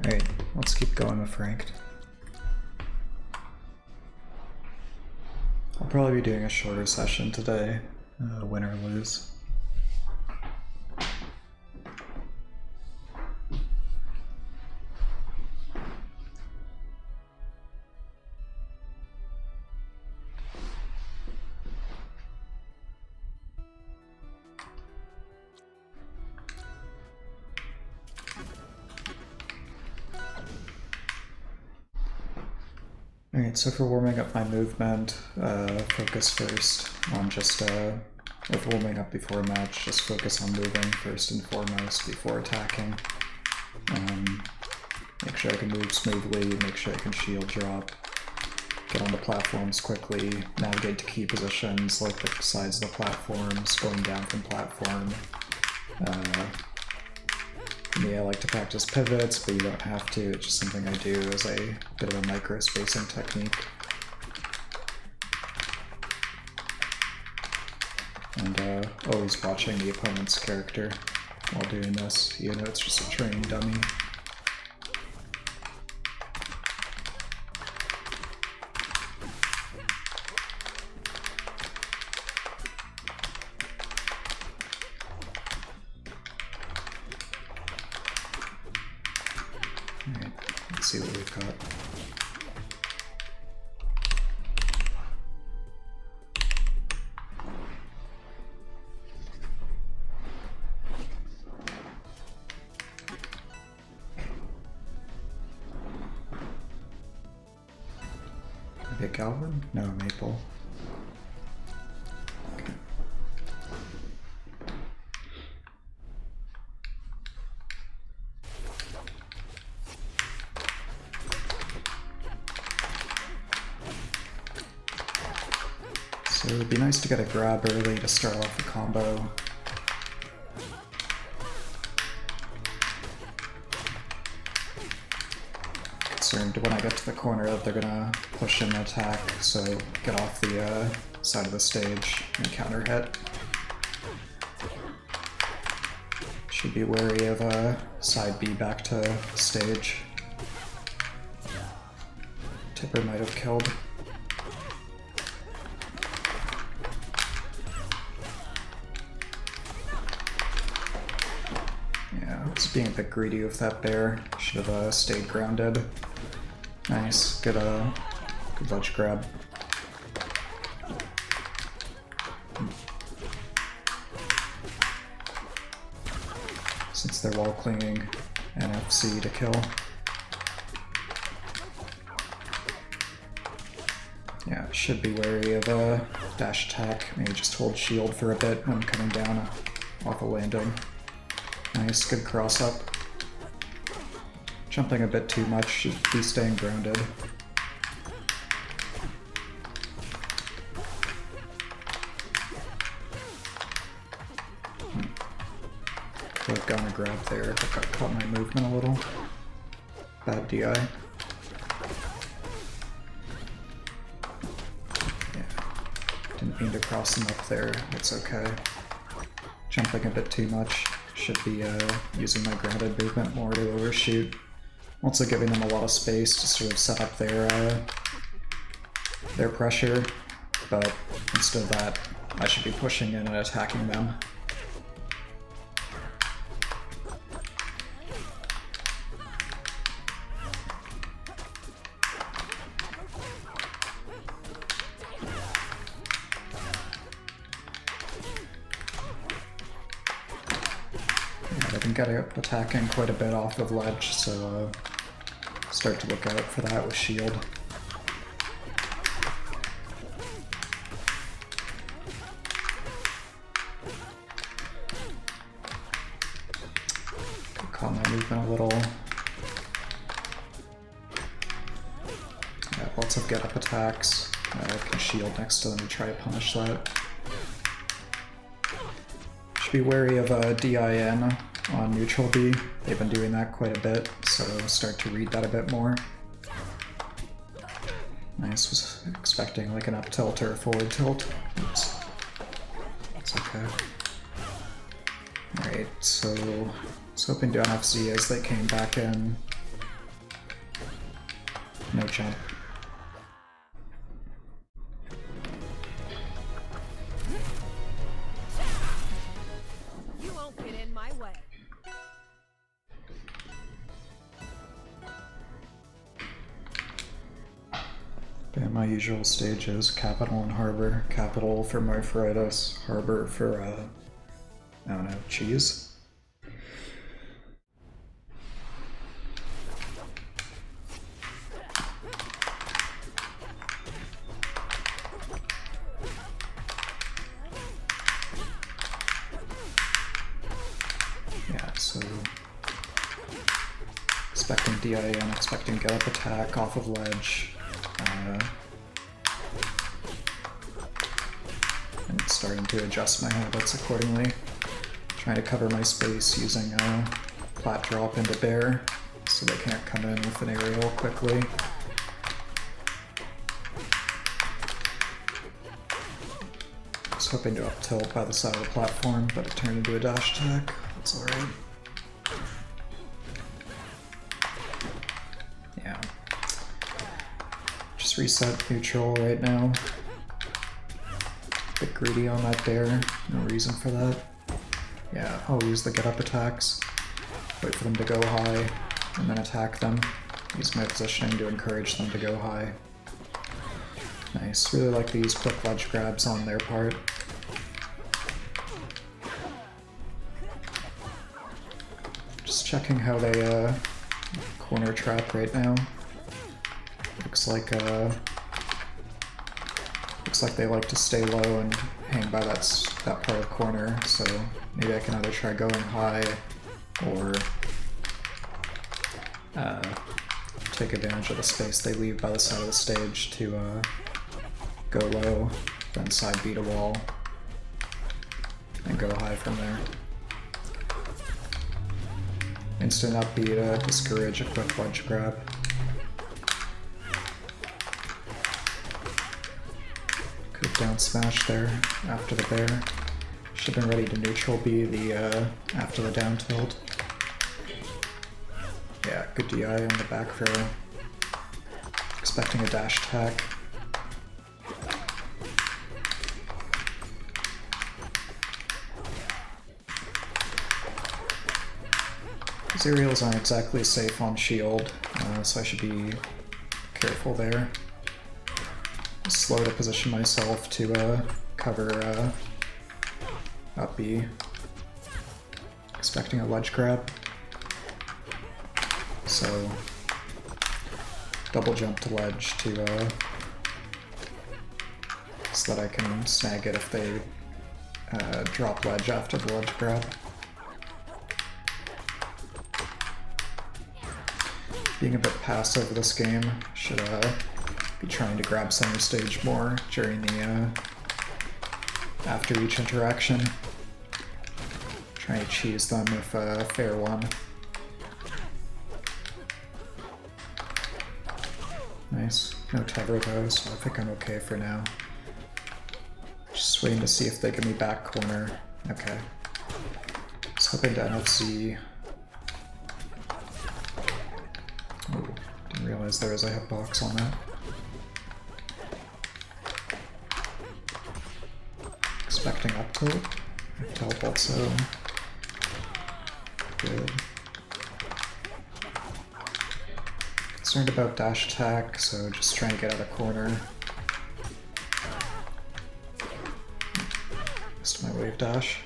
Alright, let's keep going with ranked. I'll probably be doing a shorter session today, win or lose. Alright, so for warming up my movement, focus first on just, with warming up before a match, just focus on moving first and foremost before attacking. Make sure I can move smoothly, make sure I can shield drop, get on the platforms quickly, navigate to key positions like the sides of the platforms, going down from platform. Me, I like to practice pivots, but you don't have to. It's just something I do as a bit of a micro-spacing technique. And always watching the opponent's character while doing this. You know, it's just a training dummy. Alright, let's see what we've got. Maybe a Calvin? No, Maypul. Okay. So it would be nice to get a grab early to start off a combo. Concerned when I get to the corner that they're gonna push in an attack, so get off the side of the stage and counter hit. Should be wary of side B back to stage. Tipper might have killed. Yeah, I was being a bit greedy with that bear. Should have stayed grounded. Nice, good ledge grab. Since they're wall clinging, NFC to kill. Yeah, should be wary of a dash attack. Maybe just hold shield for a bit when coming down off a landing. Nice, good cross up. Jumping a bit too much, should be staying grounded. Could have gone a grab there, but got caught in my movement a little. Bad DI. Yeah. Didn't mean to cross them up there, it's okay. Jumping a bit too much. Should be using my grounded movement more to overshoot. Also giving them a lot of space to sort of set up their pressure, but instead of that, I should be pushing in and attacking them. I've been getting up attacking quite a bit off of ledge, so start to look out for that with shield. Could calm my movement a little. Yeah, lots of get up attacks. I can shield next to them to try to punish that. Should be wary of DIN on neutral B. They've been doing that quite a bit, so start to read that a bit more. Nice, was expecting like an up tilt or a forward tilt. Oops. That's okay. Alright, so I was hoping to NFC as they came back in. no jump. You won't get in my way. And my usual stages: capital and harbor. Capital for Myphoritis, harbor for, I don't know, cheese? Yeah, so expecting DIN, expecting get up attack off of ledge. And starting to adjust my habits accordingly. Trying to cover my space using plat drop into bear so they can't come in with an aerial quickly. I was hoping to up tilt by the side of the platform, but it turned into a dash attack. That's alright. Yeah. Just reset neutral right now. A bit greedy on that bear, no reason for that. Yeah, I'll use the get up attacks, wait for them to go high, and then attack them. Use my positioning to encourage them to go high. Nice, really like these quick ledge grabs on their part. Just checking how they corner trap right now. Looks like they like to stay low and hang by that part of the corner, so maybe I can either try going high or take advantage of the space they leave by the side of the stage to go low, then side beat a wall, and go high from there. Instant upbeat to discourage a quick ledge grab. Could down smash there after the bear. Should have been ready to neutral B the after the down tilt. Yeah, good DI on the back row. Expecting a dash attack. These aerials aren't exactly safe on shield, so I should be careful there. Slow to position myself to cover up B. Expecting a ledge grab. So double jump to ledge to so that I can snag it if they drop ledge after the ledge grab. Being a bit passive this game, should be trying to grab center stage more during the after each interaction. Trying to cheese them with a fair one. Nice. No tether though, so I think I'm okay for now. Just waiting to see if they give me back corner. Okay. Just hoping to NFC. Oh, didn't realize there was a hitbox on that. Expecting up tilt. Teleport so good. Concerned about dash attack, so just trying to get out of corner. Missed my wave dash.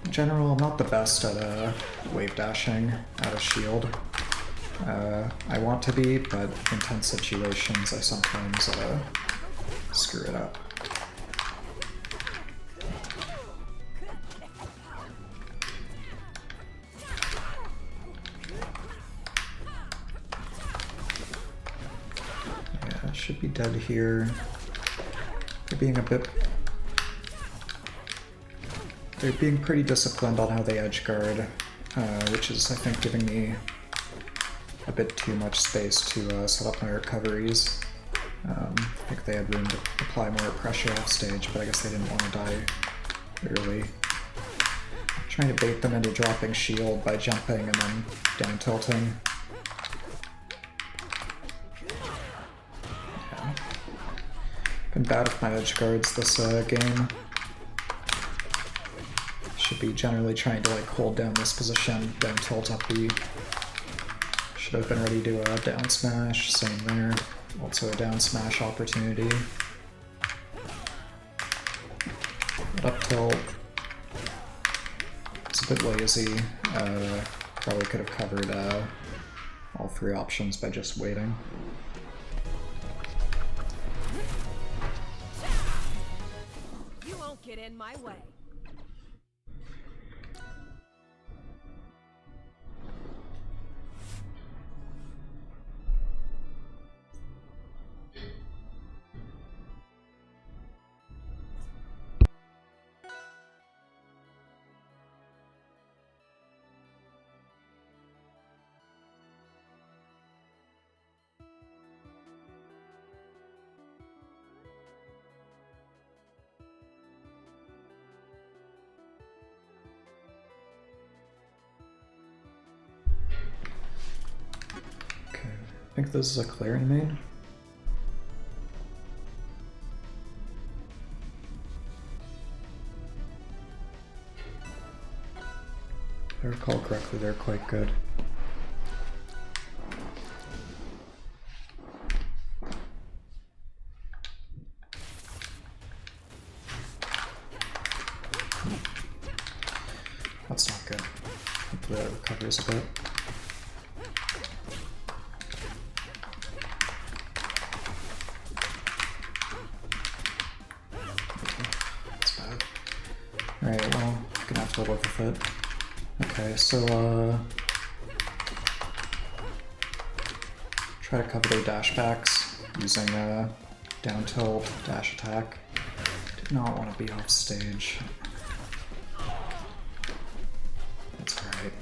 In general, I'm not the best at wave dashing out of shield. I want to be, but in tense situations I sometimes screw it up. Yeah, should be dead here. They're being pretty disciplined on how they edge guard, which is, I think, giving me a bit too much space to set up my recoveries. I think they had room to apply more pressure off stage, but I guess they didn't want to die early. Trying to bait them into dropping shield by jumping and then down tilting. Been bad with my edge guards this game. Should be generally trying to like hold down this position, then tilt up B. Should have been ready to down smash, same there. Also a down smash opportunity. Up tilt. It's a bit lazy. Probably could have covered all three options by just waiting. You won't get in my way. I think this is a Clairen main. If I recall correctly, they're quite good. That's not good. Hopefully that recovers a bit. Alright, well, I'm gonna have to live with it. Okay, so, try to cover their dash backs using down tilt, dash attack. Did not want to be off stage. That's alright.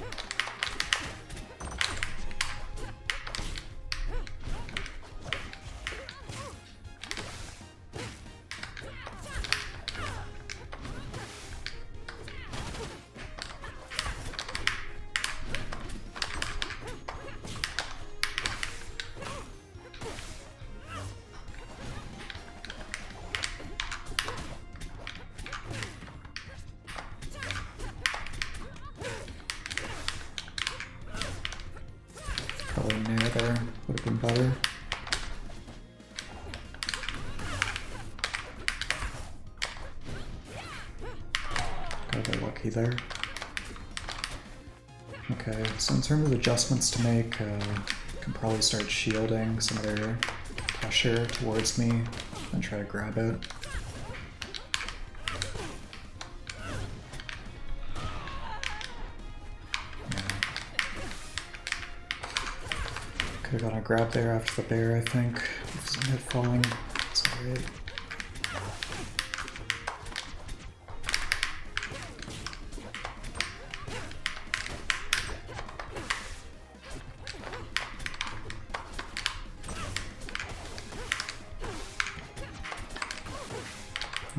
Probably near there would have been better. Got a bit lucky there. Okay, so in terms of adjustments to make, I can probably start shielding some of their pressure towards me and try to grab it. Could have gotten a grab there after the bear, I think. With some hit falling. It's alright.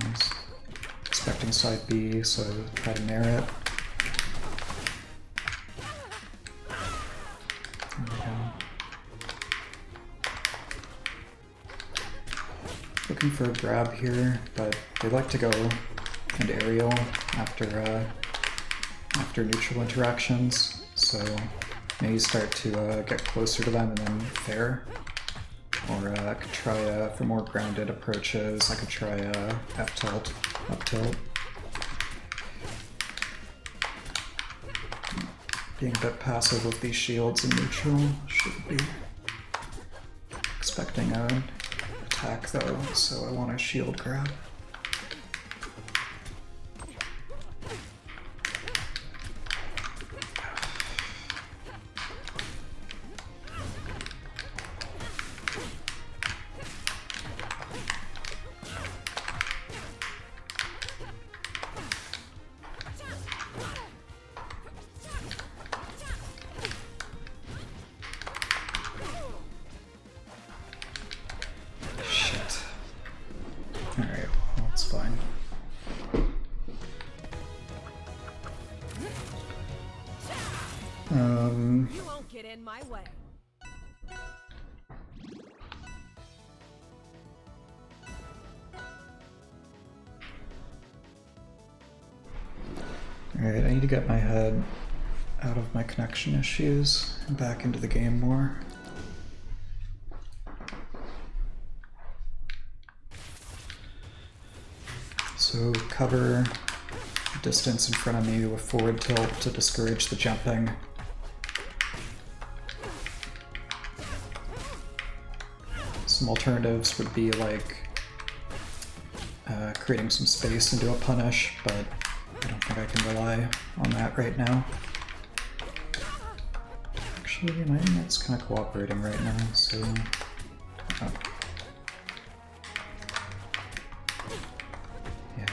Nice. Expecting side B, so try to nair it. There we go. Looking for a grab here, but they like to go and aerial after neutral interactions, so maybe start to get closer to them and then fair. Or I could try, for more grounded approaches, I could try F tilt, up tilt. Being a bit passive with these shields in neutral, should be expecting an attack though, so I want a shield grab. Alright, well, it's fine. You won't get in my way. Alright, I need to get my head out of my connection issues and back into the game more. So cover the distance in front of me with forward tilt to discourage the jumping. Some alternatives would be like creating some space into a punish, but I don't think I can rely on that right now. Actually, my internet's kind of cooperating right now, so... Oh. Yeah,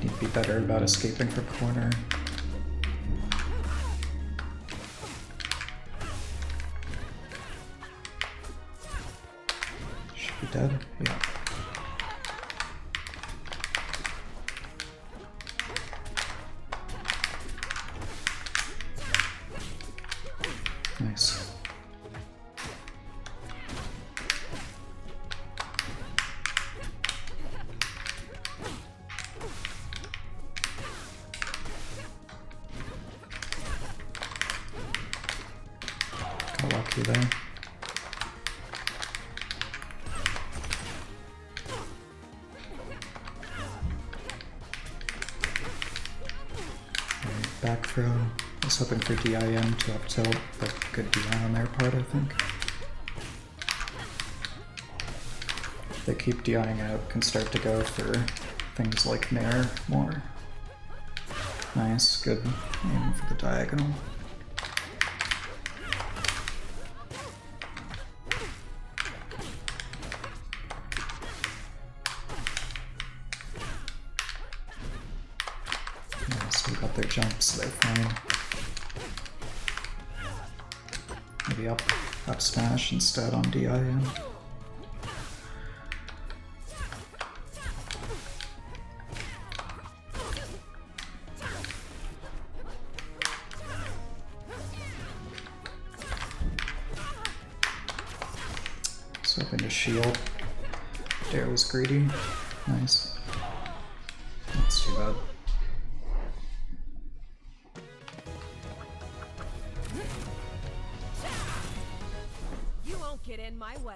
need to be better about escaping from corner. Should be dead? Yeah. Nice. Got lucky there. Alright, back throw. I was hoping for DIM to up tilt, but good DI on their part, I think. If they keep DIing out, can start to go for things like Nair more. Nice, good aim for the diagonal. Yeah, still got their jumps, so they're fine. Maybe up smash instead on DIM. So hoping to shield. Dare was greedy. Nice. That's too bad. Get in my way.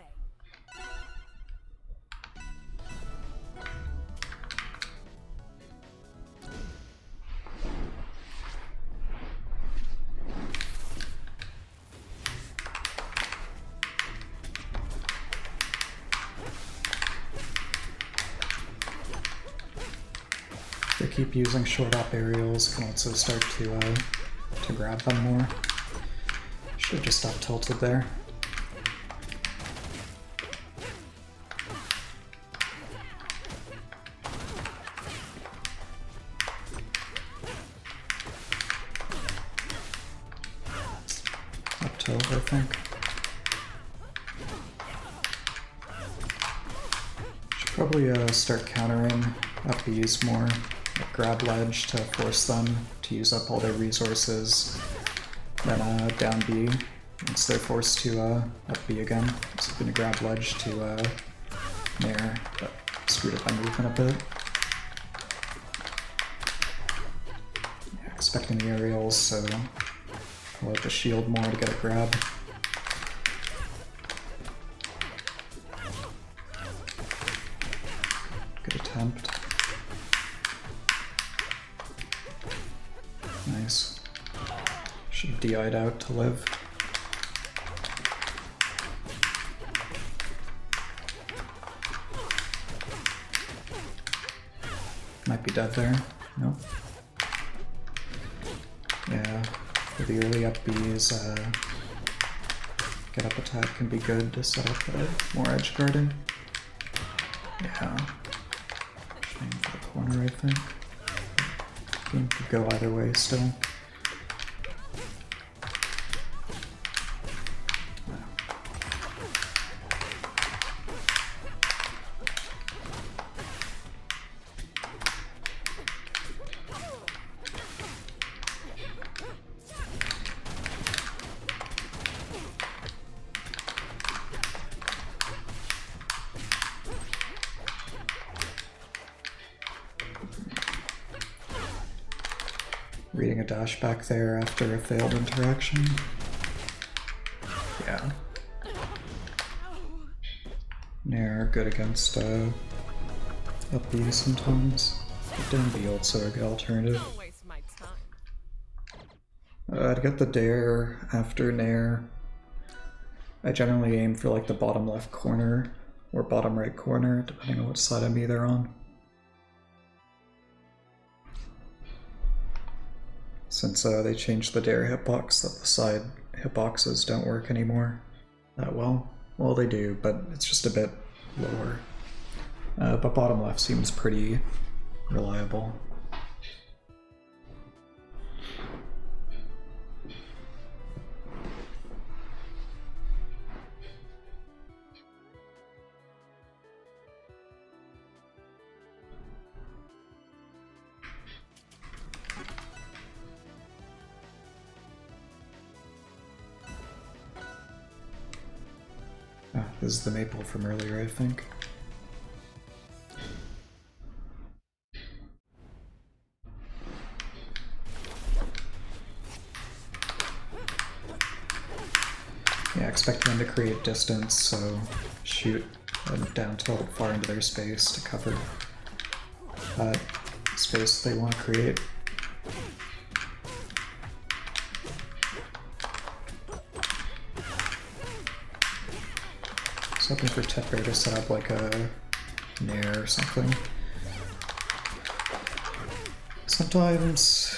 If they keep using short up aerials, can also start to grab them more. Should have just up tilted there. I think. Should probably start countering up Bs more, like grab ledge to force them to use up all their resources, then down B once they're forced to up B again. So I'm gonna grab ledge to Nair, but screwed up my movement a bit. Yeah, expecting the aerials, so I'll have to shield more to get a grab. Good attempt. Nice. Should have DI'd out to live. Might be dead there. Nope. Yeah. For the early up Bs, get up attack can be good to set up more edge guarding. Yeah. Aim for the corner, I think. Game could go either way still. Reading a dash back there after a failed interaction. Yeah. Nair, good against up B sometimes. But down B also a good alternative. Don't waste my time. I'd get the Dare after Nair. I generally aim for like the bottom left corner or bottom right corner, depending on which side of me they're on. Since they changed the Dare hitbox, that the side hitboxes don't work anymore that well. Well, they do, but it's just a bit lower. But bottom left seems pretty reliable. This is the Maypul from earlier, I think. Yeah, expecting them to create distance, so shoot a down tilt far into their space to cover that space they want to create. Hoping for Zetterburn to set up like a Nair or something. Sometimes,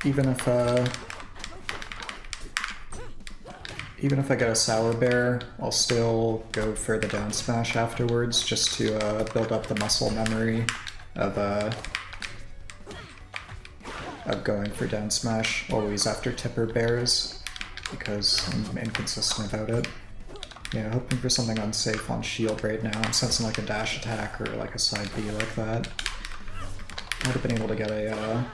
even if I get a Sour Bear, I'll still go for the down smash afterwards, just to build up the muscle memory of going for down smash always after tipper bears, because I'm inconsistent about it. Yeah, hoping for something unsafe on shield right now. I'm sensing like a dash attack or like a side B like that. I would have been able to get a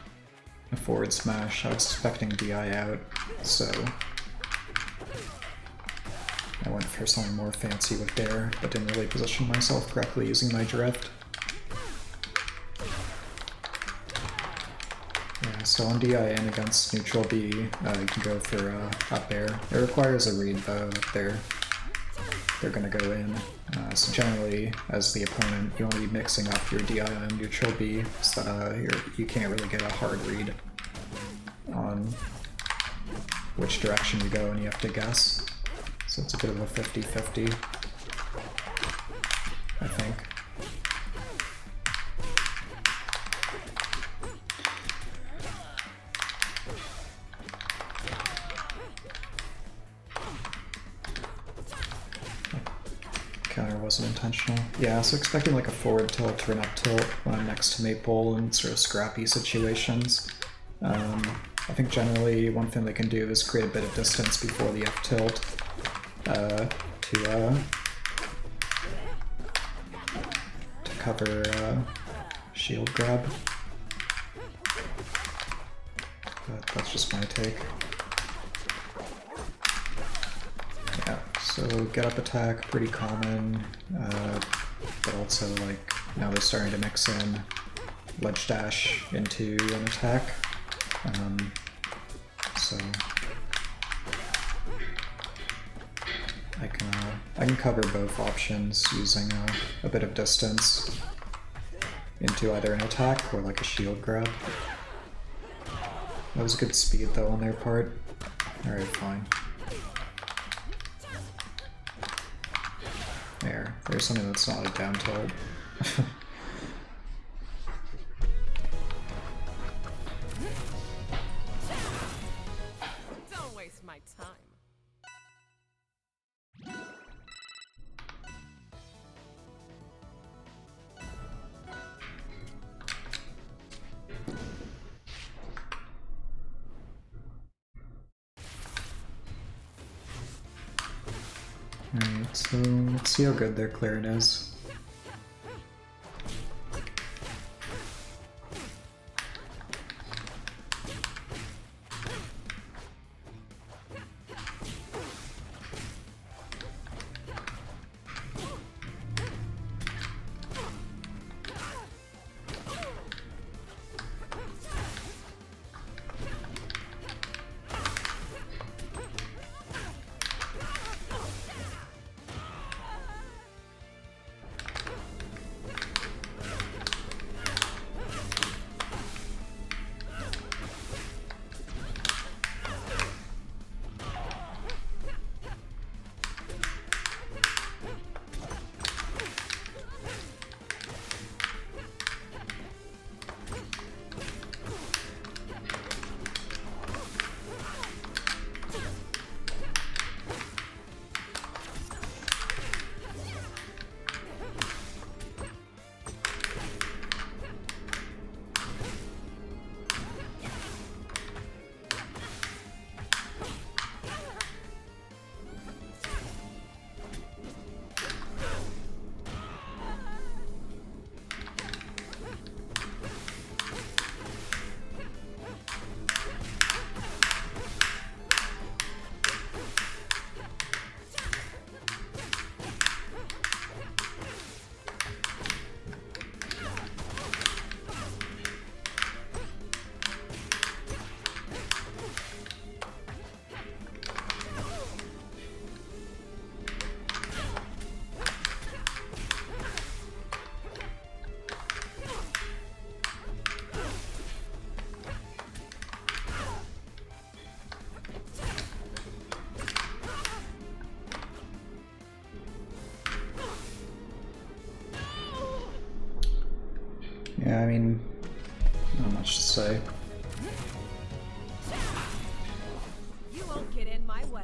forward smash. I was expecting DI out, so I went for something more fancy with Dare, but didn't really position myself correctly using my drift. Yeah, so on DI and against neutral B, you can go for up air. It requires a read though if they're gonna go in. So generally, as the opponent, you want to be mixing up your DI and neutral B so that you can't really get a hard read on which direction you go and you have to guess. So it's a bit of a 50-50, I think. Counter wasn't intentional. Yeah, so expecting like a forward tilt or an up tilt when I'm next to Maypul in sort of scrappy situations. I think generally one thing they can do is create a bit of distance before the up tilt to cover shield grab. But that's just my take. Yeah, so get up attack, pretty common, but also like now they're starting to mix in ledge dash into an attack. So I can cover both options using a bit of distance into either an attack or like a shield grab. That was good speed though on their part. Alright, fine. There's something that's not a down tilt. Don't waste my time. Alright, so let's see how good their Clairen is. Yeah, I mean, not much to say. You won't get in my way.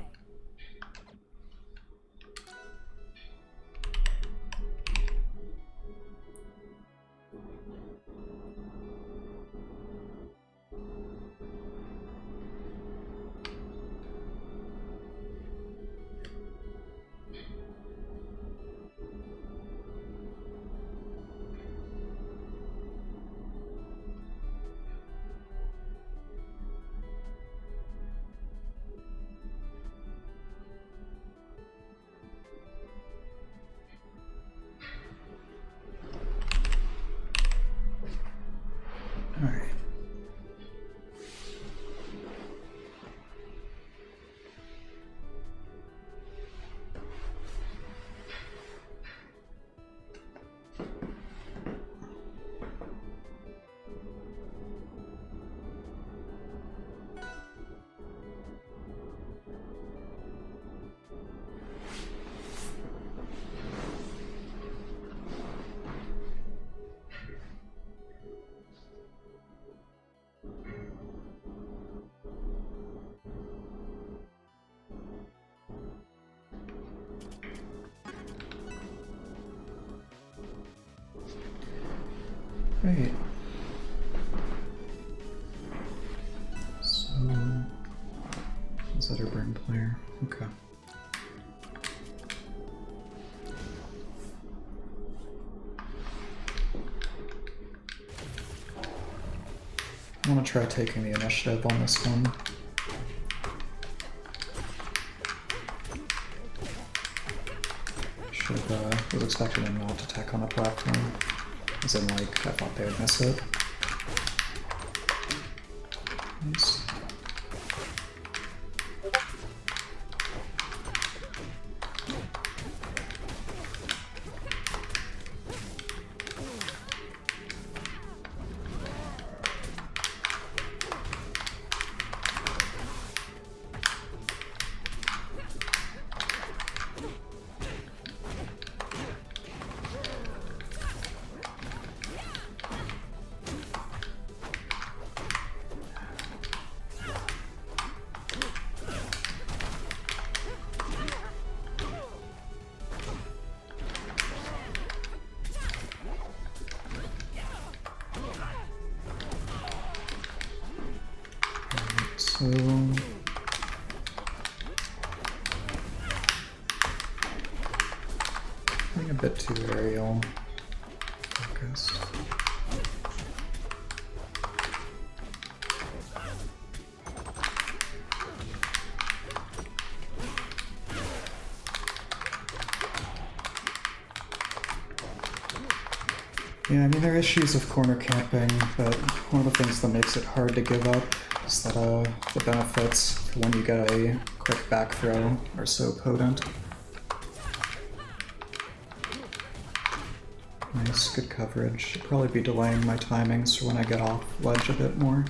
Alright. Great. So, Zetterburn player. Okay. I want to try taking the initiative on this one. Was expecting them not to attack on the platform. As in, like, I thought they would miss it. Nice. So I think a bit too aerial focused. Yeah, I mean, there are issues of corner camping, but one of the things that makes it hard to give up is that the benefits for when you get a quick back throw are so potent. Nice, good coverage. Should probably be delaying my timings for when I get off ledge a bit more.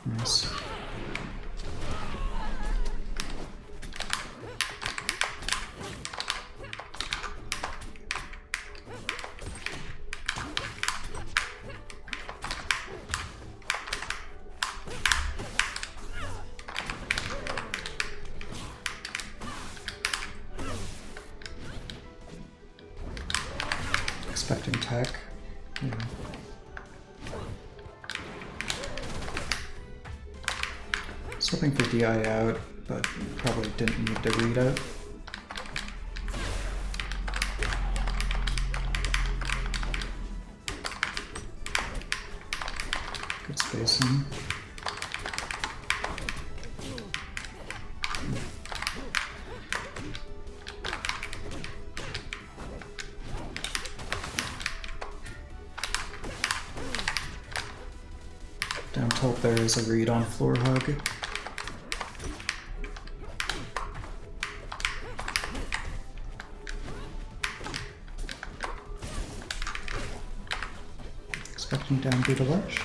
Nice. Expecting tech. Yeah. Hoping for DI out, but probably didn't need to read it. Good spacing. Down tilt there is a read on floor hug. Expecting down due to ledge.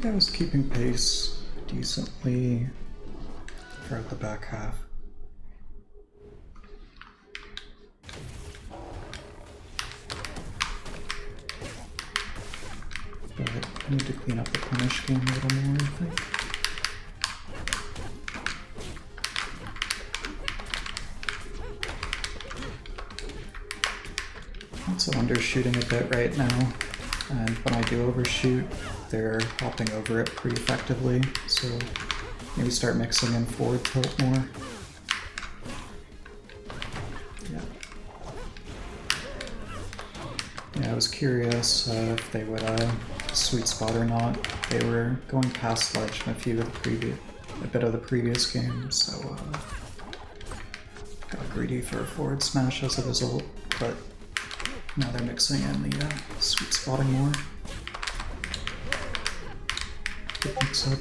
think I was keeping pace decently throughout the back half. But I need to clean up the punish game a little more, I think. Also undershooting a bit right now, and when I do overshoot, they're hopping over it pretty effectively, so maybe start mixing in forward tilt more. Yeah, I was curious if they would sweet spot or not. They were going past ledge in a bit of the previous game, so got greedy for a forward smash as a result, but now they're mixing in the sweet spotting more. Good mix up.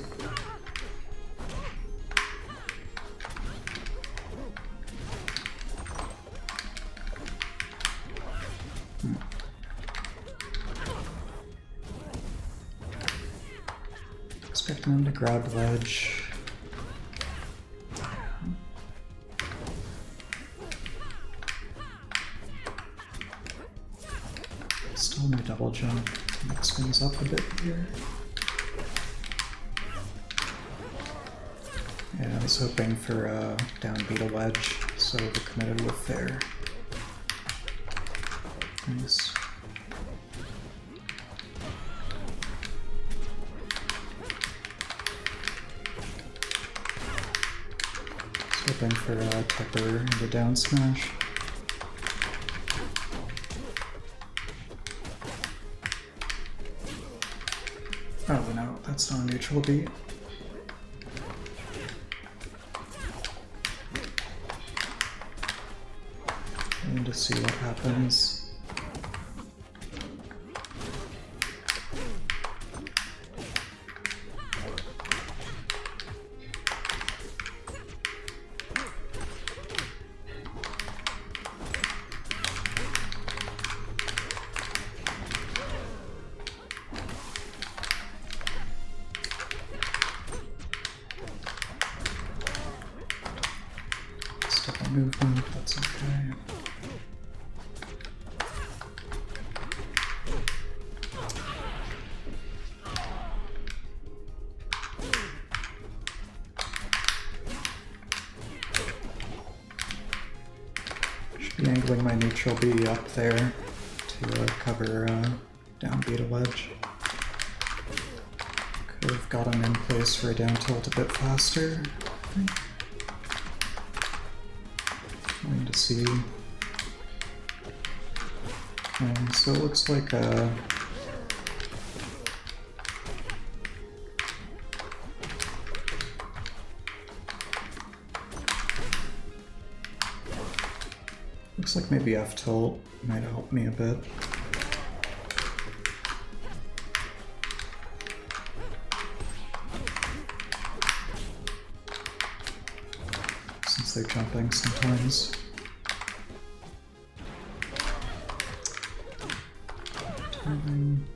Expecting them to grab ledge. Still no double jump. Mix things up a bit here. Yeah, I was hoping for a down beat a ledge, so we're committed with there. Nice. Hoping for a Pepper and a down smash. Oh no, that's not a neutral beat. I need to see what happens. Movement, that's okay. Should be angling my neutral B up there to cover down beat a ledge. Could have got him in place for a down tilt a bit faster, I think. To see. So it looks like maybe F tilt might help me a bit. Since they're jumping sometimes. Oh, damn.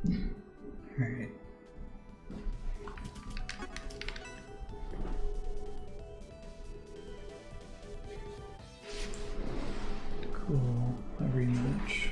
Alright. Cool. A rematch.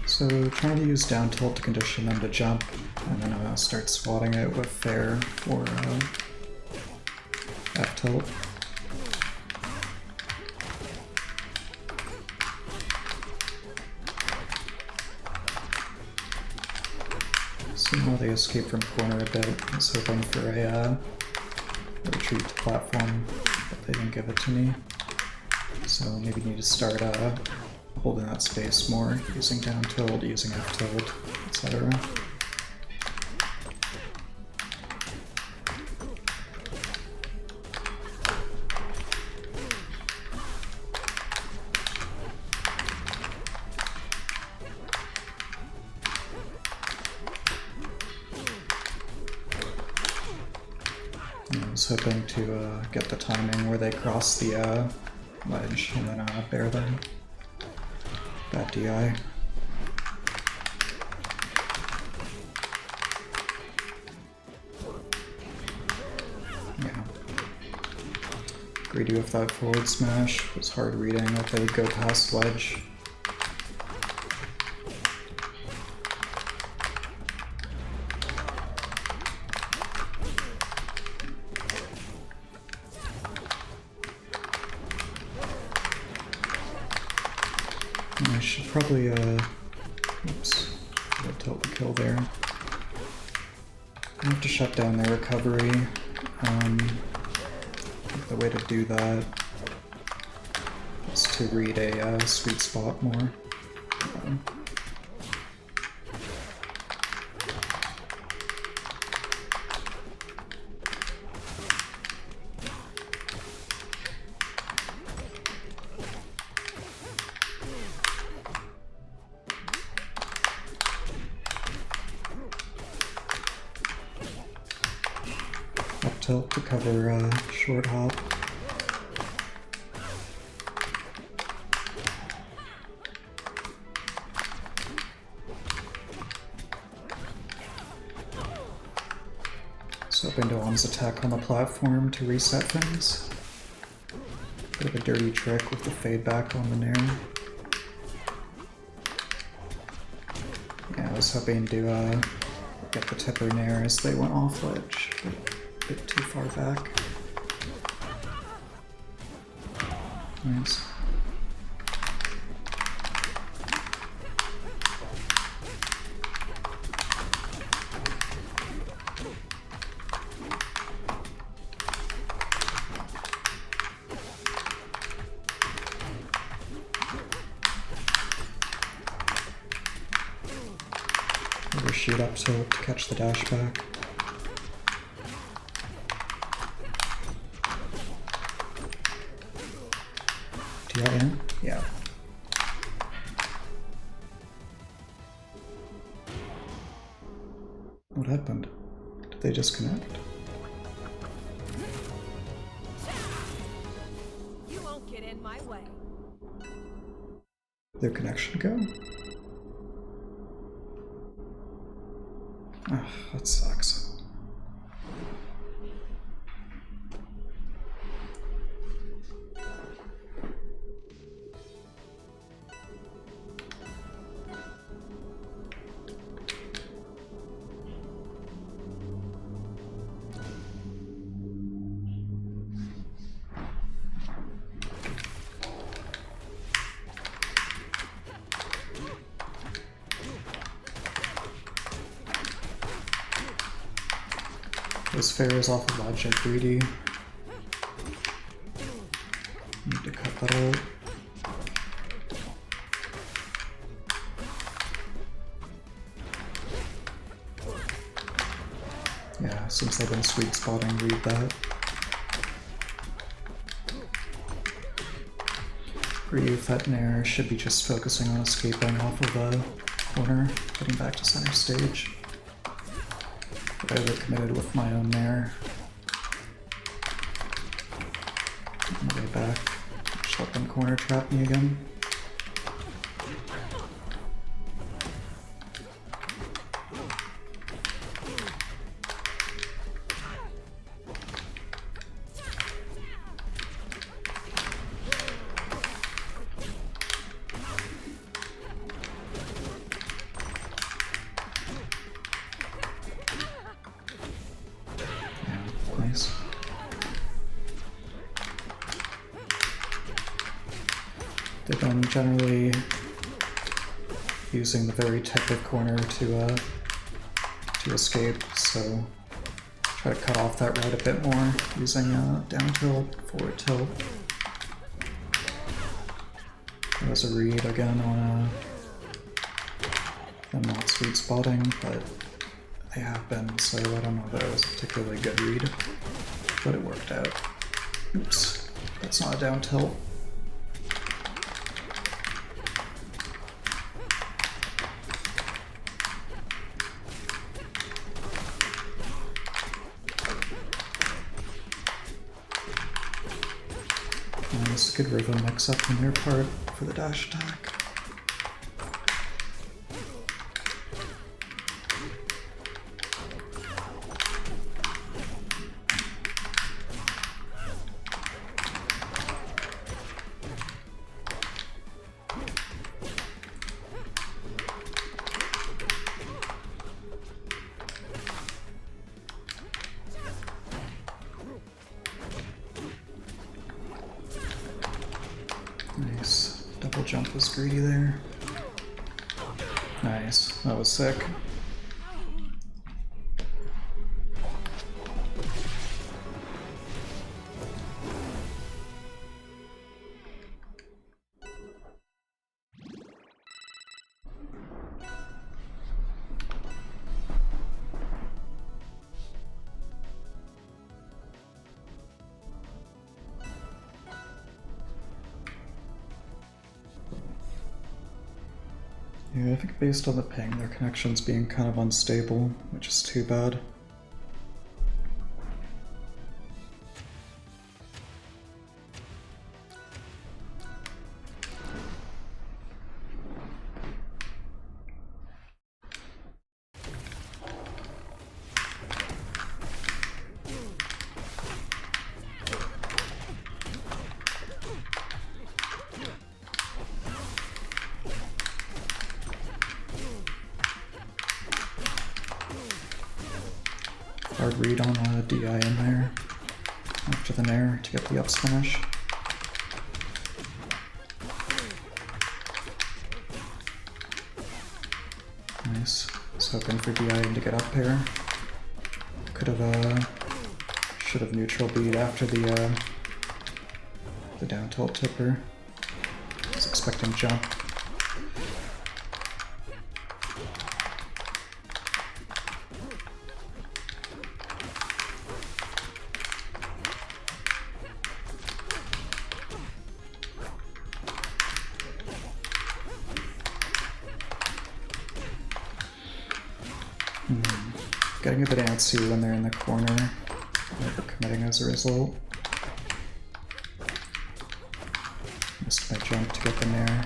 So trying to use down tilt to condition them to jump, and then start swatting it with fair or F tilt. See how they escape from corner a bit. I was hoping for a retreat to platform, but they didn't give it to me. So maybe need to start holding that space more, using down tilt, using F tilt, etc. I was hoping to get the timing where they cross the ledge and then bear them. Bad DI. Yeah. Greedy with that forward smash. Was hard reading that they would go past ledge. I should probably, oops, tilt the kill there. I have to shut down their recovery. The way to do that is to read a sweet spot more. Up tilt to cover short hop. So hoping to On's attack on the platform to reset things. Bit of a dirty trick with the fade back on the nair. Yeah, I was hoping to get the tipper nair as they went off ledge. A bit too far back. Nice. Overshoot up tilt to catch the dash back. DIN? Yeah. What happened? Did they disconnect? You won't get in my way. Their connection go? Ugh, that sucks. This fair is off of ledge, greedy. Need to that ult. Yeah, since I've been sweet spotting, read that. Grieve that Nair should be just focusing on escaping off of the corner, getting back to center stage. But I overcommitted with my own Nair. On the way back, just let them corner trap me again. Nice. They've been generally using the very tip of corner to escape, so try to cut off that right a bit more using down tilt, forward tilt. There was a read again on them not sweet spotting, but they have been, so I don't know that it was a particularly good read, but it worked out. Oops, that's not a down tilt. Nice, good river mix up on their part for the dash attack. Nice. Double jump was greedy there. Nice. That was sick. Yeah, I think based on the ping, their connection's being kind of unstable, which is too bad. Hard read on a DI in there after the Nair to get the ups finish. Nice. Was hoping for DI to get up here. Could have should have neutral beat after the down tilt tipper. Was expecting jump. Getting a bit antsy when they're in the corner, overcommitting as a result. Missed my jump to get them there.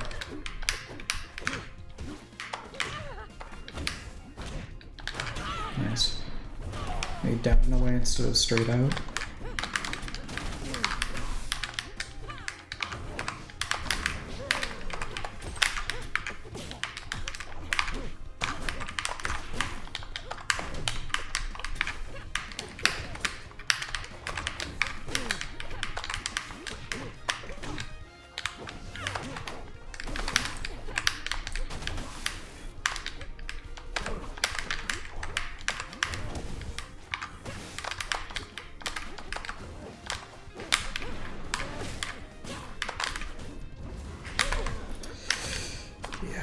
Nice. Made down and away instead of straight out.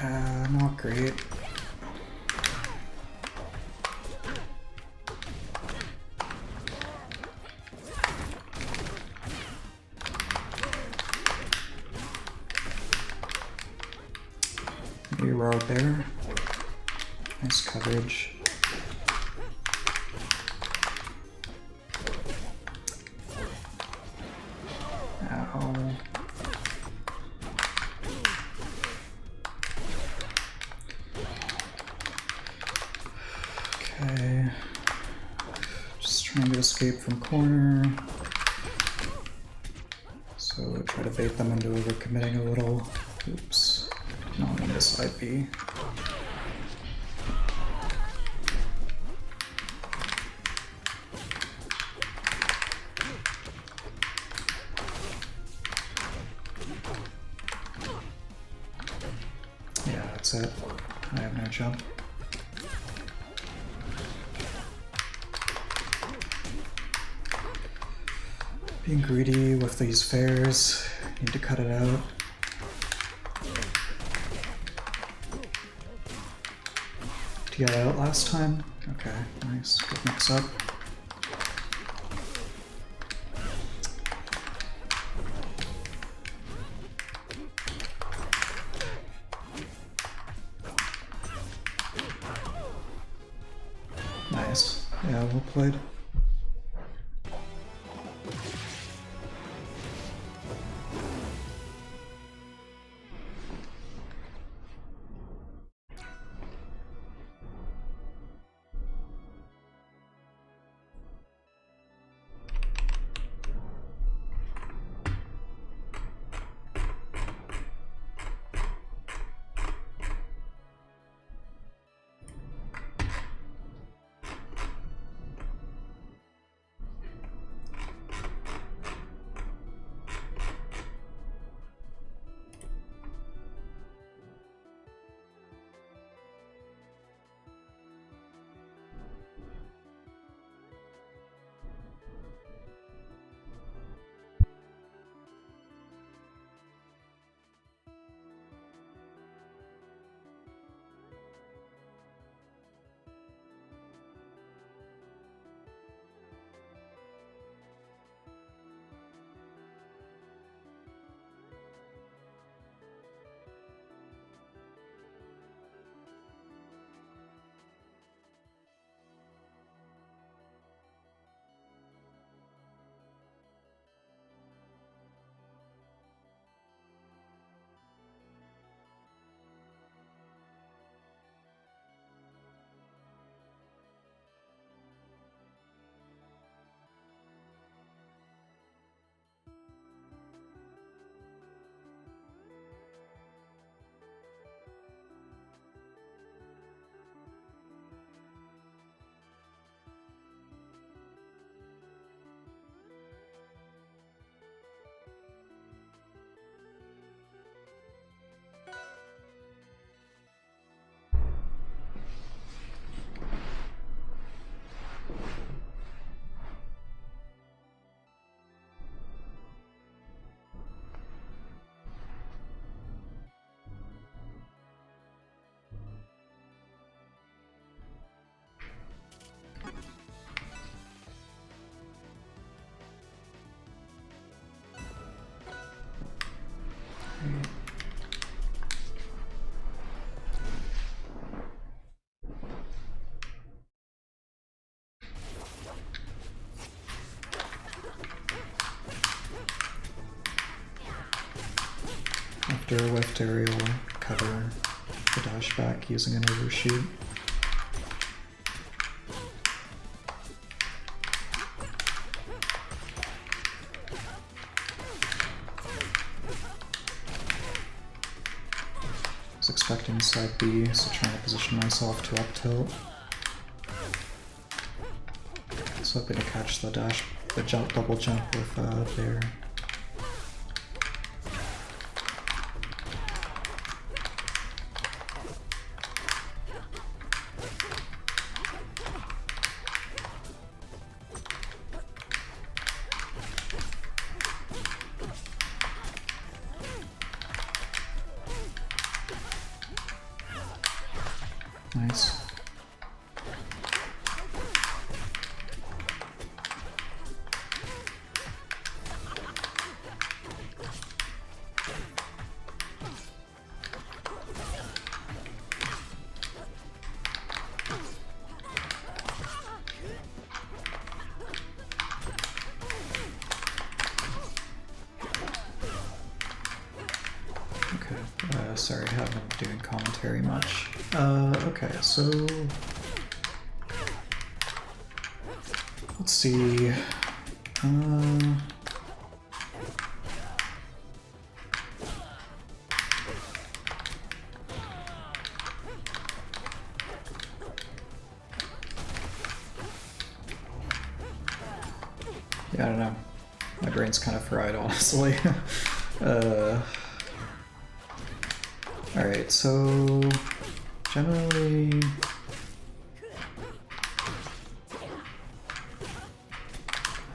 Not great. Reroll there. Nice coverage. Ow. Okay. Just trying to escape from corner. So try to bait them into overcommitting a little. Oops. Not on this side B. Yeah, that's it. I have no jump. Being greedy with these fares. Need to cut it out. Did you get out last time? Okay, nice. Good mix up. Nice. Yeah, well played. After a whiffed aerial, cover the dash back using an overshoot. I was expecting side B, so trying to position myself to up tilt. So hoping to catch the dash, the jump, double jump with there. Nice. Sorry, I haven't been doing commentary much. Okay, so let's see. Yeah, I don't know. My brain's kind of fried, honestly. Alright, so generally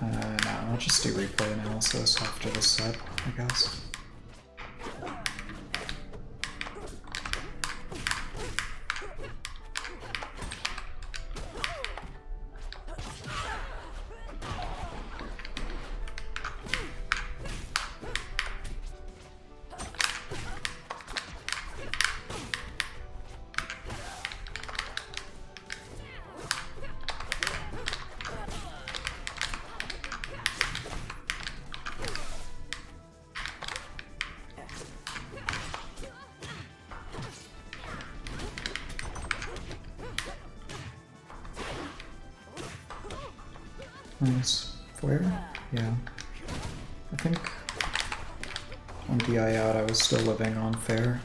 no, I'll just do replay analysis after this set, I guess. Nice. Flare? Yeah. I think on DI out I was still living on fair.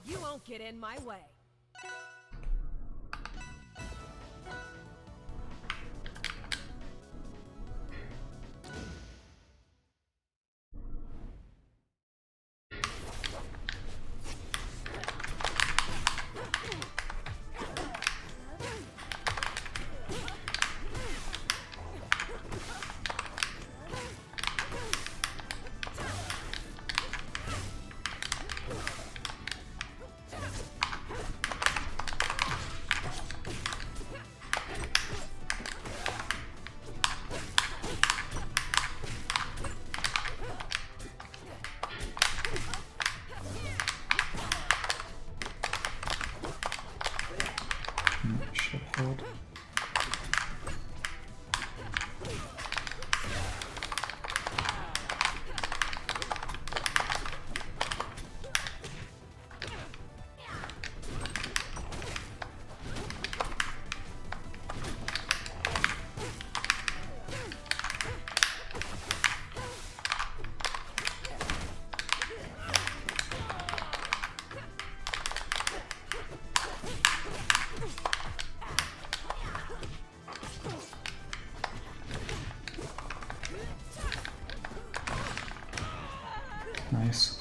You won't get in my way. Should hold. Nice.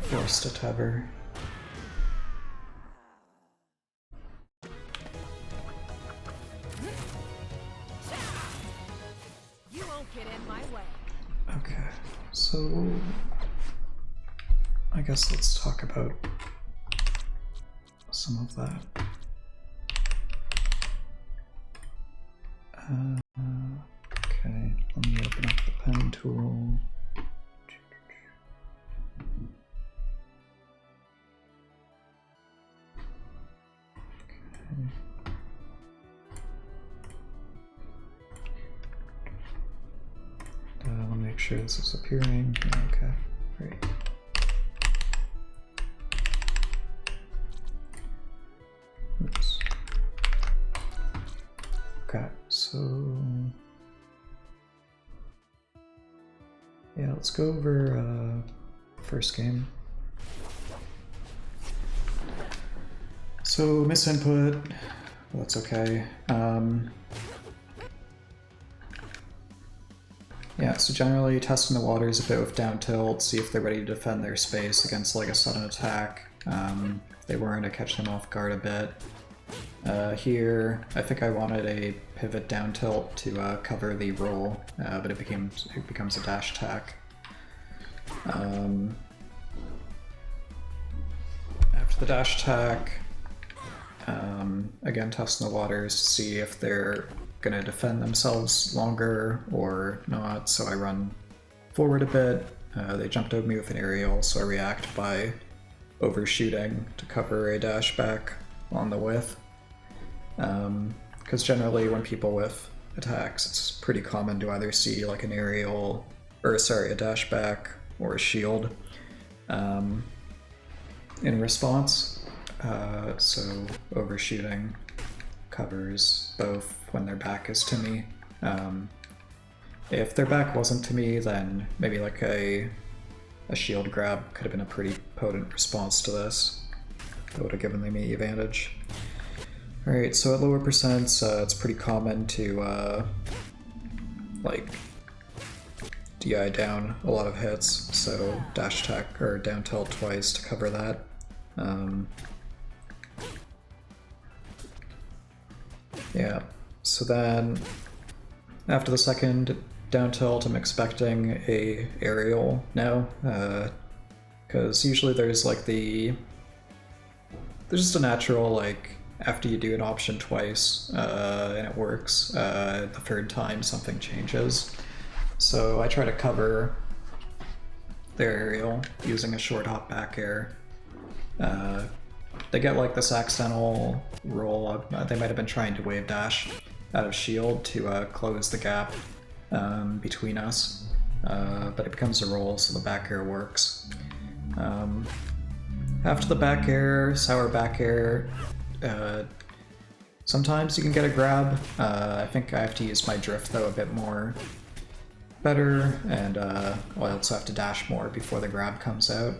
Forced a tether. You won't get in my way. Okay, so I guess let's talk about some of that. Okay, let me open up the pen tool. Okay. Let me make sure this is appearing. Okay, great. Oops. Okay, so yeah, let's go over first game. So misinput, well, that's okay. Yeah, so generally testing the waters a bit with down tilt, see if they're ready to defend their space against like a sudden attack. If they weren't, to catch them off guard a bit. Here, I think I wanted a pivot down tilt to cover the roll, but it becomes a dash attack. After the dash attack, again testing the waters to see if they're gonna defend themselves longer or not, so I run forward a bit. They jumped over me with an aerial, so I react by overshooting to cover a dash back on the width. Because generally when people whiff attacks, it's pretty common to either see like an aerial, or sorry, a dash back or a shield in response. So overshooting covers both when their back is to me. If their back wasn't to me, then maybe like a shield grab could have been a pretty potent response to this. That would have given them the advantage. Alright, so at lower percents, it's pretty common to like DI down a lot of hits, so dash attack or down tilt twice to cover that. Yeah, so then after the second down tilt, I'm expecting a aerial now, because usually there's like there's just a natural, like, after you do an option twice and it works, the third time something changes. So I try to cover their aerial using a short hop back air. They get like this accidental roll. They might have been trying to wave dash out of shield to close the gap between us, but it becomes a roll, so the back air works. After the back air, sour back air, sometimes you can get a grab. I think I have to use my drift though a bit more better, and I also have to dash more before the grab comes out.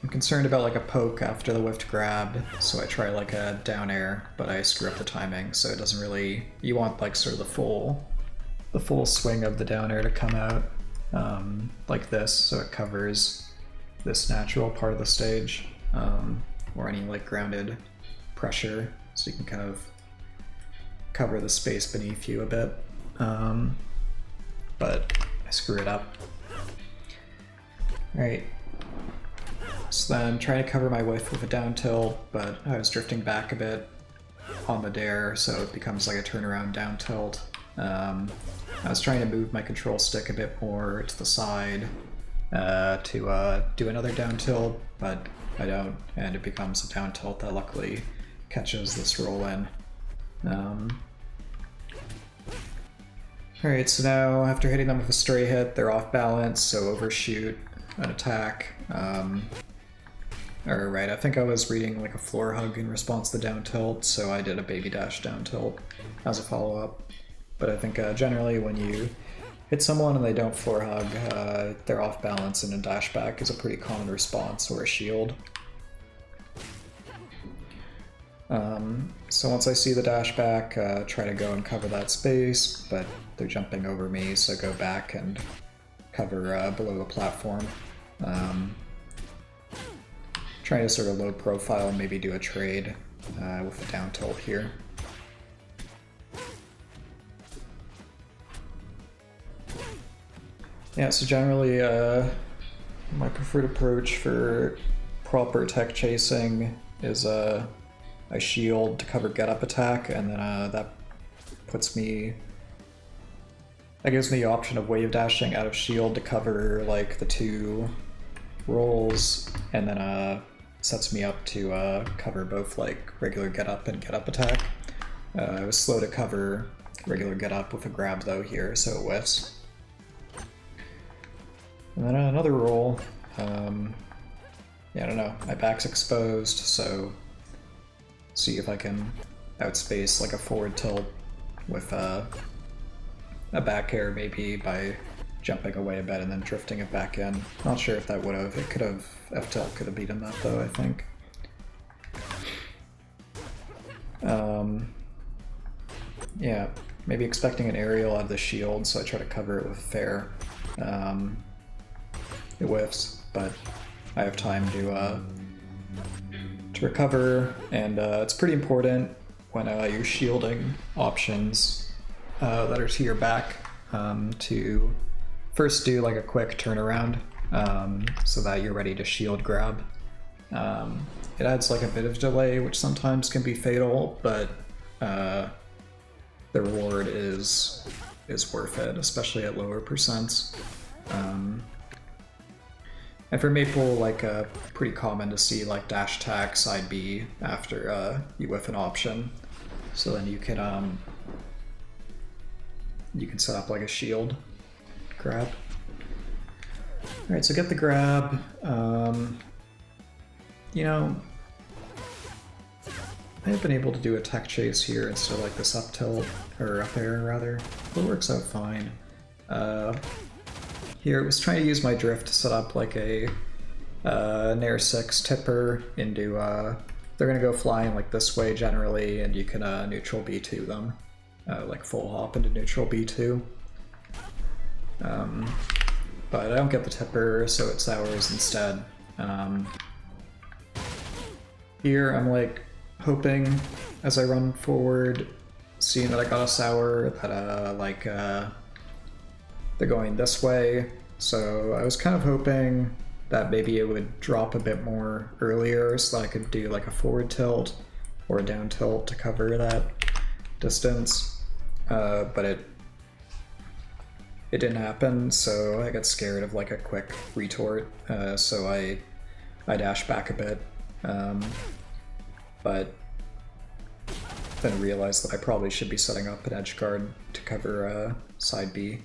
I'm concerned about like a poke after the whiffed grab, so I try like a down air, but I screw up the timing, so it doesn't really, you want like sort of the full swing of the down air to come out like this, so it covers this natural part of the stage, or any like grounded pressure, so you can kind of cover the space beneath you a bit, but I screw it up. Alright, so then trying to cover my whiff with a down tilt, but I was drifting back a bit on the dare, so it becomes like a turnaround down tilt. I was trying to move my control stick a bit more to the side to do another down tilt, but I don't, and it becomes a down tilt that luckily catches this roll in. Alright, so now after hitting them with a stray hit, they're off balance, so overshoot an attack. Right, I think I was reading like a floor hug in response to the down tilt, so I did a baby dash down tilt as a follow-up. But I think generally when you hit someone and they don't floor hug, they're off balance, and a dash back is a pretty common response, or a shield. So once I see the dash back, try to go and cover that space, but they're jumping over me, so go back and cover below the platform. Trying to sort of low profile and maybe do a trade with a down tilt here. Yeah, so generally, my preferred approach for proper tech chasing is I shield to cover get up attack, and then that puts me. That gives me the option of wave dashing out of shield to cover like the 2 rolls, and then sets me up to cover both like regular get up and get up attack. I was slow to cover regular get up with a grab though here, so it whiffs. And then another roll. Yeah, I don't know. My back's exposed, so see if I can outspace like a forward tilt with a back air maybe by jumping away a bit and then drifting it back in. Not sure if that would have. It could have. F-tilt could have beaten that though, I think. Yeah, maybe expecting an aerial out of the shield, so I try to cover it with fair. It whiffs, but I have time to recover, and it's pretty important when you're shielding options that are to your back to first do like a quick turnaround so that you're ready to shield grab. It adds like a bit of delay, which sometimes can be fatal, but the reward is worth it, especially at lower percents. And for Maypul, like pretty common to see like dash attack side B after you whiff an option, so then you can set up like a shield grab. All right, so get the grab. You know, I have been able to do a tech chase here instead of like this up tilt, or up air rather. It works out fine. Here it was trying to use my drift to set up like a Nair 6 tipper into, they're gonna go flying like this way generally, and you can neutral B2 them. Like full hop into neutral B2. But I don't get the tipper, so it sours instead. Here I'm like hoping as I run forward, seeing that I got a sour, that they're going this way. So I was kind of hoping that maybe it would drop a bit more earlier so that I could do like a forward tilt or a down tilt to cover that distance. But it didn't happen, so I got scared of like a quick retort, so I dashed back a bit, but then realized that I probably should be setting up an edge guard to cover side B.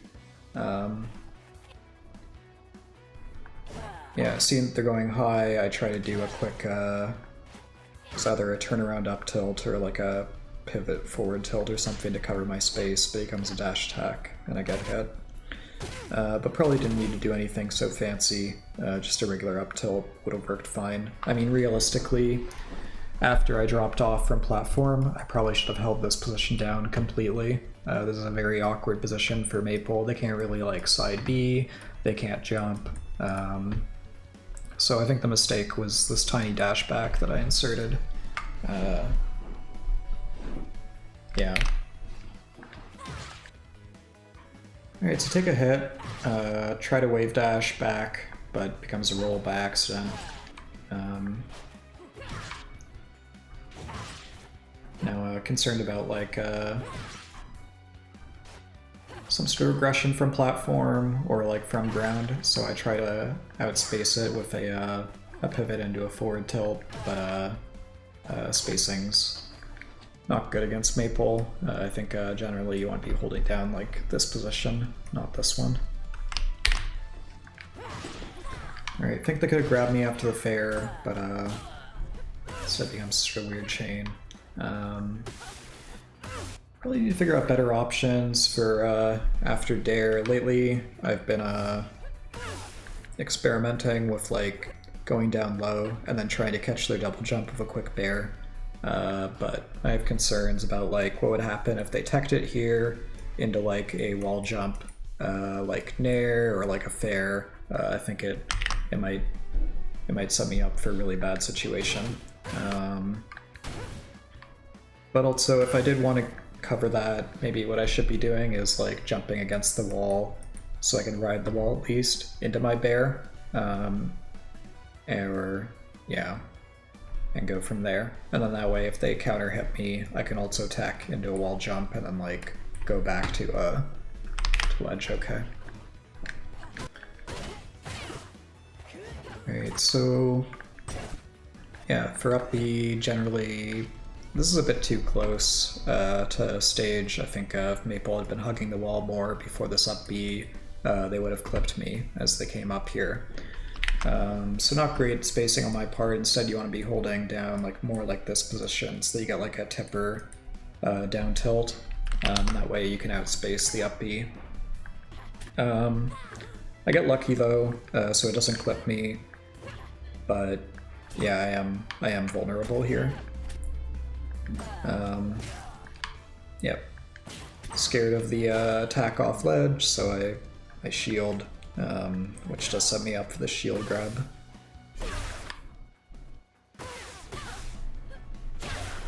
Yeah, seeing that they're going high, I try to do a quick, it's either a turnaround up tilt or like a pivot forward tilt or something to cover my space, but it becomes a dash attack and I get hit. But probably didn't need to do anything so fancy, just a regular up tilt would have worked fine. I mean, realistically, after I dropped off from platform, I probably should have held this position down completely. This is a very awkward position for Maypul. They can't really like side B, they can't jump. So I think the mistake was this tiny dash back that I inserted. Yeah. Alright, so take a hit, try to wave dash back, but becomes a roll by accident. Now concerned about like some sort of aggression from platform or like from ground, so I try to outspace it with a pivot into a forward tilt, but spacing's not good against Maypul. I think generally you want to be holding down like this position, not this one. Alright, I think they could have grabbed me after the fair, but so it becomes such a weird chain. Probably need to figure out better options for after Dare. Lately, I've been experimenting with like going down low and then trying to catch their double jump with a quick bear. But I have concerns about like what would happen if they teched it here into like a wall jump, like Nair or like a fair. I think it might set me up for a really bad situation. But also, if I did want to cover that, maybe what I should be doing is like jumping against the wall so I can ride the wall at least into my bear. Yeah, and go from there. And then that way, if they counter hit me, I can also attack into a wall jump and then like go back to ledge. Okay. Alright, so yeah, for up B, generally this is a bit too close to stage. I think if Maypul had been hugging the wall more before this up B, they would have clipped me as they came up here. So not great spacing on my part. Instead, you want to be holding down like more like this position so that you get like a tipper down tilt. That way you can outspace the up B. I get lucky though, so it doesn't clip me. But yeah, I am vulnerable here. Yep. Scared of the attack off ledge, so I shield, which does set me up for the shield grab.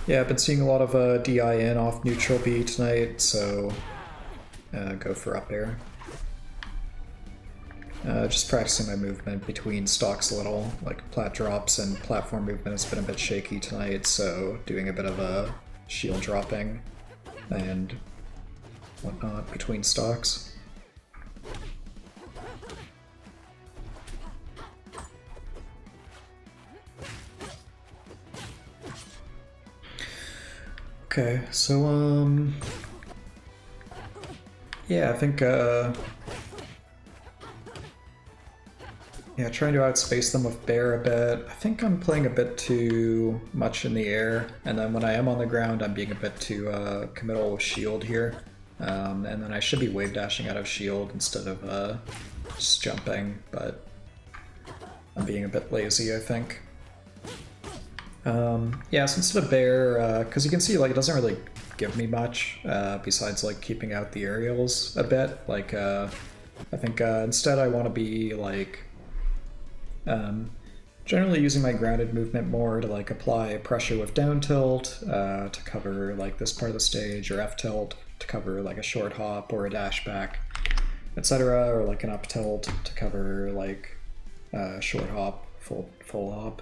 Yeah, I've been seeing a lot of DI in off neutral B tonight, so go for up air. Just practicing my movement between stocks a little, like plat drops and platform movement has been a bit shaky tonight, so doing a bit of a shield dropping and whatnot between stocks. Okay, so yeah, I think yeah, trying to outspace them with bear a bit. I think I'm playing a bit too much in the air, and then when I am on the ground, I'm being a bit too committal with shield here. And then I should be wave dashing out of shield instead of just jumping, but I'm being a bit lazy, I think. Yeah, so instead of bear, because you can see like it doesn't really give me much besides like keeping out the aerials a bit. Like I think instead I want to be like generally using my grounded movement more to like apply pressure with down tilt to cover like this part of the stage, or F tilt to cover like a short hop or a dash back, etc., or like an up tilt to cover like short hop, full hop.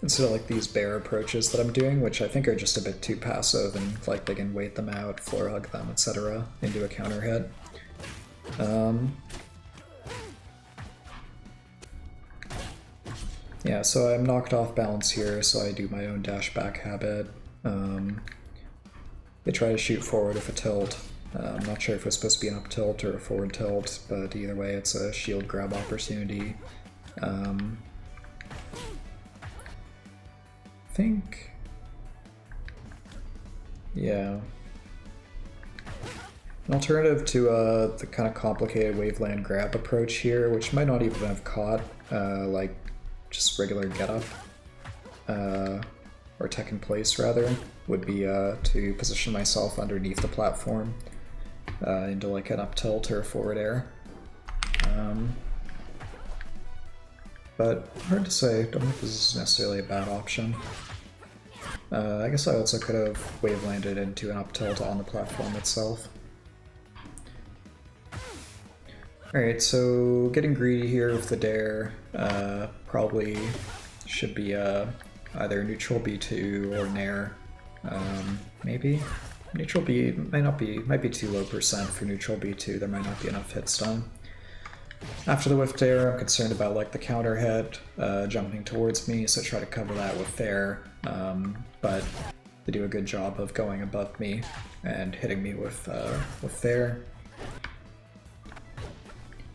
Instead of like these bear approaches that I'm doing, which I think are just a bit too passive and like they can wait them out, floor hug them, etc. into a counter hit. Yeah, so I'm knocked off balance here, so I do my own dash back habit. They try to shoot forward with a tilt. I'm not sure if it's supposed to be an up tilt or a forward tilt, but either way it's a shield grab opportunity. I think... yeah. An alternative to the kind of complicated waveland grab approach here, which might not even have caught, like just regular get up, or tech in place rather, would be to position myself underneath the platform into like an up tilt or forward air. But hard to say, don't think this is necessarily a bad option. I guess I also could have wave landed into an up tilt on the platform itself. Alright, so getting greedy here with the dare probably should be either neutral B2 or nair. Maybe? Neutral B might be too low percent for neutral B2, there might not be enough hits done. After the whiff dare, I'm concerned about like the counter hit jumping towards me, so try to cover that with fair, but they do a good job of going above me and hitting me with fair.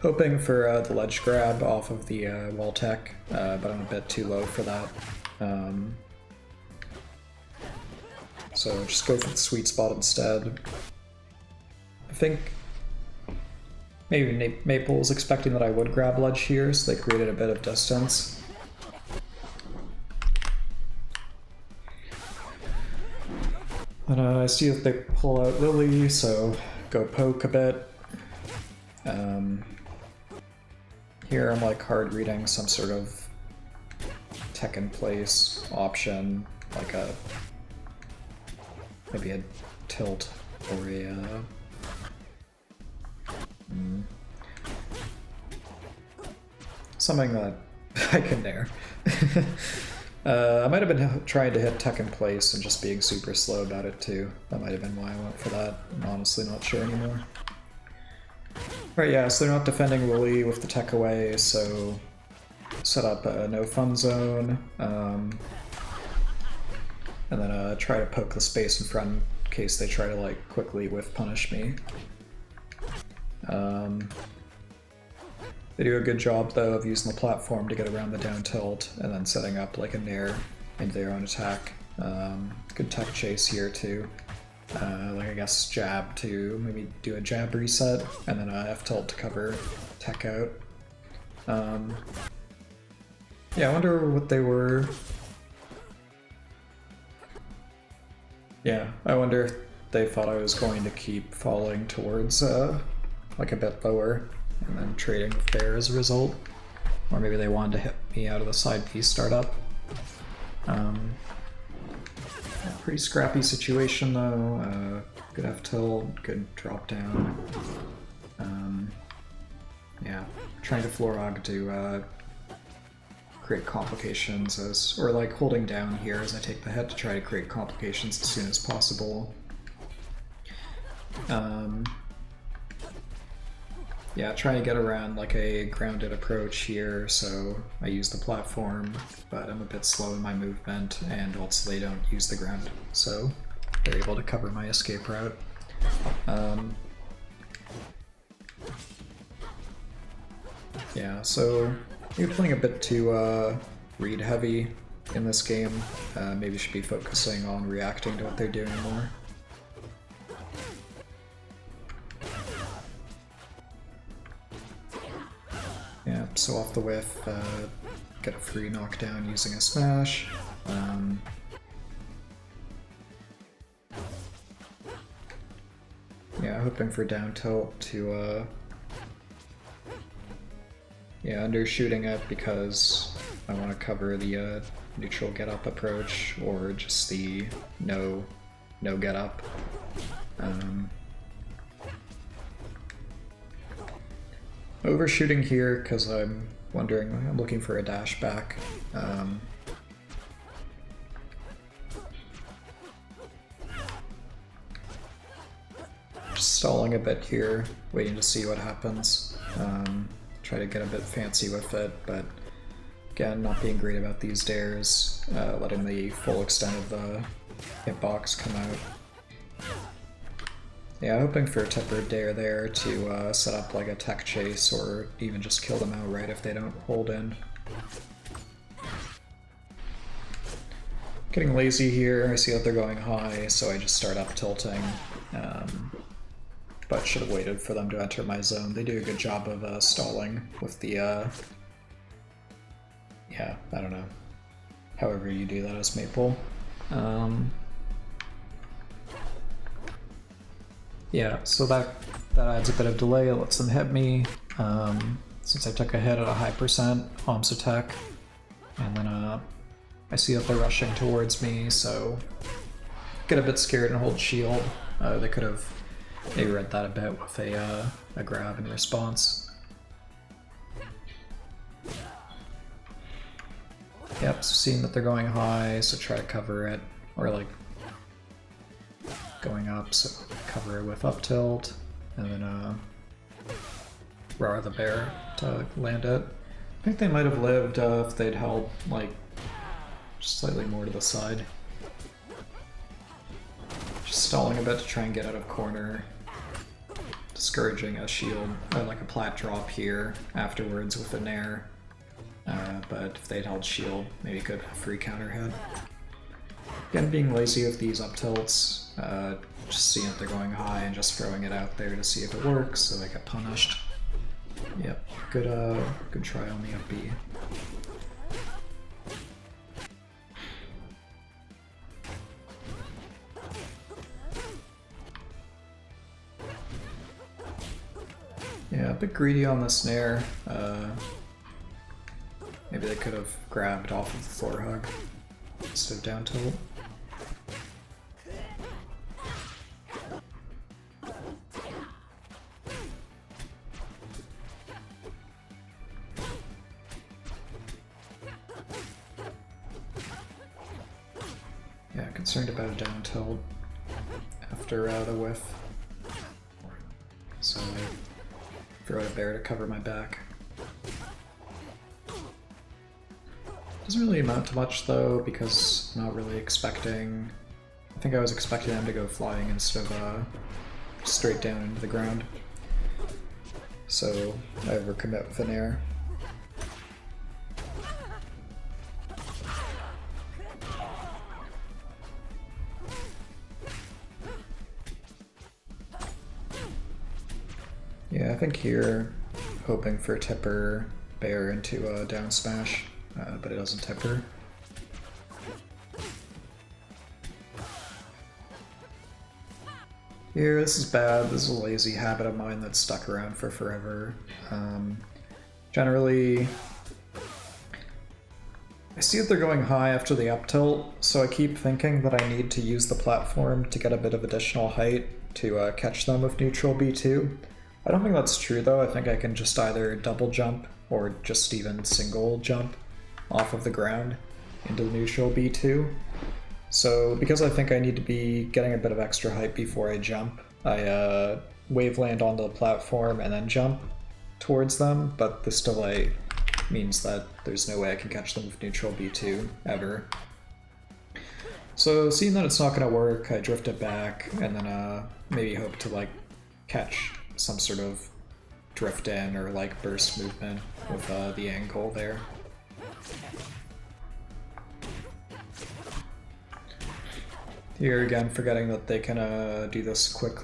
Hoping for the ledge grab off of the wall tech, but I'm a bit too low for that. So just go for the sweet spot instead. I think maybe Maypul was expecting that I would grab ledge here, so they created a bit of distance. And I see that they pull out Lily, so go poke a bit. Here I'm like hard reading some sort of tech in place option, like maybe a tilt or a something that I can nair. I might have been trying to hit tech in place and just being super slow about it too. That might have been why I went for that. I'm honestly not sure anymore. Right, yeah, so they're not defending Wooly with the tech away, so set up a no fun zone, and then try to poke the space in front in case they try to like quickly whiff punish me. They do a good job though of using the platform to get around the down tilt and then setting up like a nair into their own attack. Good tech chase here too. Like I guess jab to maybe do a jab reset and then F tilt to cover tech out. Yeah, I wonder what they were. Yeah, I wonder if they thought I was going to keep falling towards like a bit lower and then trading with there as a result. Or maybe they wanted to hit me out of the side piece startup. Pretty scrappy situation though. Good F tilt, good drop down. Yeah, trying to Florog to create complications as, or like holding down here as I take the hit to try to create complications as soon as possible. Yeah, trying to get around like a grounded approach here, so I use the platform, but I'm a bit slow in my movement, and also they don't use the ground, so they're able to cover my escape route. Yeah, so you're playing a bit too read heavy in this game. Maybe should be focusing on reacting to what they're doing more. Yeah, so off the whiff, get a free knockdown using a smash. Yeah, hoping for down tilt to yeah, undershooting it because I want to cover the neutral get up approach or just the no get up. Overshooting here because I'm looking for a dash back. Just stalling a bit here, waiting to see what happens. Try to get a bit fancy with it, but again, not being great about these dares, letting the full extent of the hitbox come out. Yeah, hoping for a tempered dare there to set up like a tech chase or even just kill them outright if they don't hold in. Getting lazy here, I see that they're going high, so I just start up tilting. But should have waited for them to enter my zone. They do a good job of stalling with the, yeah, I don't know. However you do that as Maypul. Yeah, so that adds a bit of delay, it lets them hit me. Since I took a hit at a high percent, Om's attack. And then I see that they're rushing towards me, so get a bit scared and hold shield. They could have maybe read that a bit with a grab in response. Yep, so seeing that they're going high, so try to cover it, or like going up, so cover it with up tilt, and then roar the bear to land it. I think they might have lived if they'd held like just slightly more to the side. Just stalling a bit to try and get out of corner. Discouraging a shield, or like a plat drop here afterwards with a nair. But if they'd held shield, maybe could free counter hit. Again, being lazy with these up tilts, just seeing if they're going high and just throwing it out there to see if it works, so they get punished. Yep, good try on the up B. Yeah, a bit greedy on the snare. Maybe they could have grabbed off of the floor hug instead of down tilt. Concerned about a down tilt after the whiff. So I throw a bear to cover my back. Doesn't really amount to much though, because I'm not really expecting... I think I was expecting them to go flying instead of straight down into the ground. So I overcommit with an air. Yeah, I think here, hoping for tipper bear into a down smash, but it doesn't tipper. Here, this is bad. This is a lazy habit of mine that's stuck around for forever. Generally, I see that they're going high after the up tilt, so I keep thinking that I need to use the platform to get a bit of additional height to catch them with neutral B2. I don't think that's true though. I think I can just either double jump or just even single jump off of the ground into the neutral B2. So because I think I need to be getting a bit of extra height before I jump, I wave land onto the platform and then jump towards them, but this delay means that there's no way I can catch them with neutral B2 ever. So seeing that it's not going to work, I drift it back and then maybe hope to like catch some sort of drift in or like burst movement with the angle there. Here again, forgetting that they can do this quick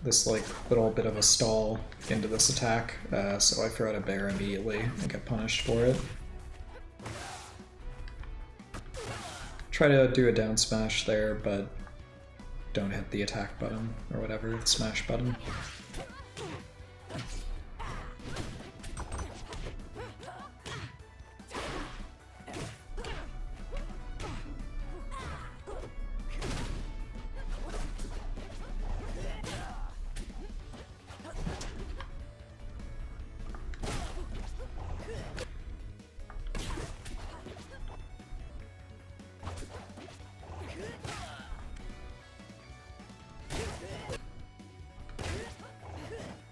this little bit of a stall into this attack, so I throw out a bear immediately and get punished for it. Try to do a down smash there, but don't hit the attack button or whatever, the smash button.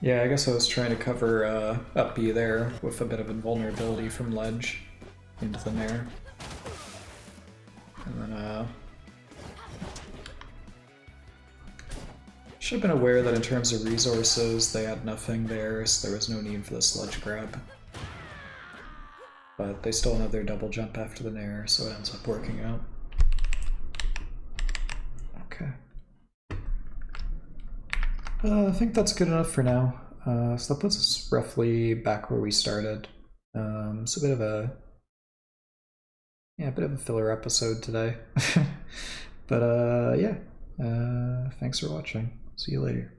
Yeah, I guess I was trying to cover up B there with a bit of invulnerability from ledge into the nair. And then should have been aware that in terms of resources they had nothing there, so there was no need for this ledge grab. But they still have their double jump after the nair, so it ends up working out. Okay. I think that's good enough for now. So that puts us roughly back where we started. It's a bit of a bit of a filler episode today. But yeah, thanks for watching. See you later.